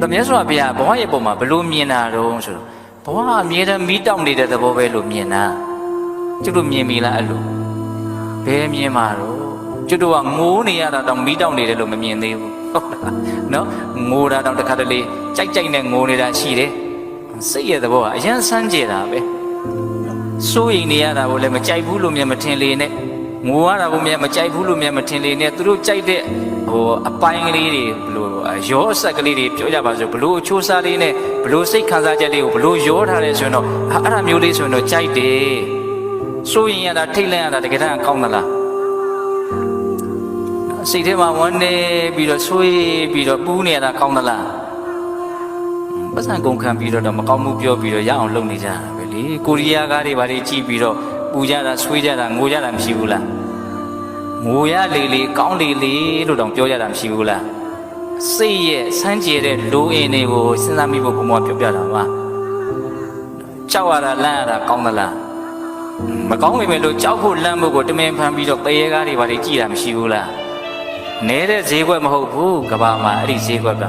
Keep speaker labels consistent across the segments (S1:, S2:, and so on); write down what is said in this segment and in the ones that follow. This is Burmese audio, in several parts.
S1: တမြတ်စွာဘုရားဘဝရဲ့ပုံမှာဘလို့မြင်တာတော့ဆိုတော့ဘဝအမြဲတမ်းမီးတောက်နေတဲ့သဘောပဲလို့မြင်တာကျုပ်တို့မြင်ပြီလားအဲ့လိုဘယ်မြင်မှာတော့ကျုပ်တို့ကငိုးနေရတာတော့မီးတောက်နေတယ်လို့မမြင်သေးဘူးဟုတ်လားနော်ငိုတာတော့တစ်ခါတလေကြိုက်ကြိုက်နဲ့ငိုနေတာရှိတယ်စိတ်ရဲ့သဘောကအရင်ဆန်းကျင်တာပဲစိုးရိမ်နေရတာကိုလည်းမကြိုက်ဘူးလို့မြင်မထင်လေနဲ့ငိုရတာကိုမြင်မကြိုက်ဘူးလို့မြင်မထင်လေနဲ့သူတို့ကြိုက်တဲ့အပိုင်းကလေးတွေဘလို့ရောအဆက်ကလေးတွေပြောကြပါစို့ဘလို့အချိုးစားလေးနဲ့ဘလို့စိတ်ခံစားချက်လေးကိုဘလို့ရောထားလဲဆိုရင်တော့အဲ့ဒါမျိုးလေးဆိုရင်တော့ကြိုက်တယ်စိုးရင်ရတာထိတ်လန့်ရတာတကယ်တမ်းကောင်းသလားစိတ်ထဲမှာဝမ်းနေပြီးတော့ဆွေးပြီးတော့ပူးနေရတာကောင်းသလားပတ်စံကုန်ခံပြီးတော့မကောင်းမှုပြောပြီးတော့ရအောင်လုပ်နေကြတာပဲလေကိုရီးယားကားတွေဘာတွေကြည့်ပြီးတော့ပူကြတာဆွေးကြတာငိုကြတာမရှိဘူးလားငိုရလေလေကောင်းလေလေလို့တောင်ပြောကြတာမရှိဘူးလားစိတ်ရဲ့စမ်းကြဲတဲ့လိုအင်းတွေကိုစဉ်းစားမိဖို့ဘုံဘွားပြောပြတာပါကြောက်ရတာလန့်ရတာကောင်းသလားမကောင်းပေမဲ့လို့ကြောက်ဖို့လန့်ဖို့ကိုတမင်ဖန်ပြီးတော့တရေကားတွေဘာတွေကြည့်တာမရှိဘူးလားနေတဲ့ဈေးကွက်မဟုတ်ဘူးကဘာမှာအဲ့ဒီဈေးကွက်က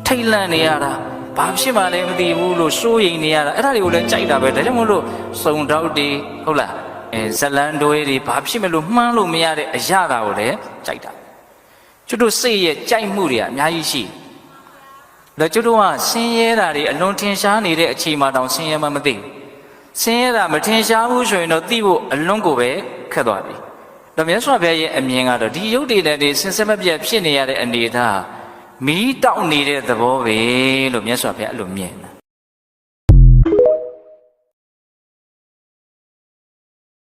S1: ထိတ်လန့်နေရတာဘာဖြစ်မှလည်းမသိဘူးလို့စိုးရိမ်နေရတာအဲ့ဒါတွေကိုလည်းကြိုက်တာပဲဒါကြောင့်မို့လို့စုံတောက်တွေဟုတ်လားဇလန်တွေတွေဘာဖြစ်မလို့မှန်းလို့မရတဲ့အရာတာကိုလည်းကြိုက်တာကျွတ်တို့စိတ်ရဲ့ကြိုက်မှုတွေကအများကြီးရှိတယ်ကျွတ်တို့ကဆင်းရဲတာတွေအလွန်ထင်ရှားနေတဲ့အချိန်မှတောင်ဆင်းရဲမှမသိဘူးဆင်းရဲတာမထင်ရှားဘူးဆိုရင်တော့သိဖို့အလွန်ကိုပဲခက်သွားပြီဒါမြတ်စွာဘုရားရဲ့အမြင်ကတော့ဒီရုပ်တည်တဲ့ဆင်ဆက်မပြတ်ဖြစ်နေရတဲ့အနေအထားမီးတောက်နေတဲ့သဘောပဲလို့မြတ်စွာဘုရားအဲ့လိုမြင်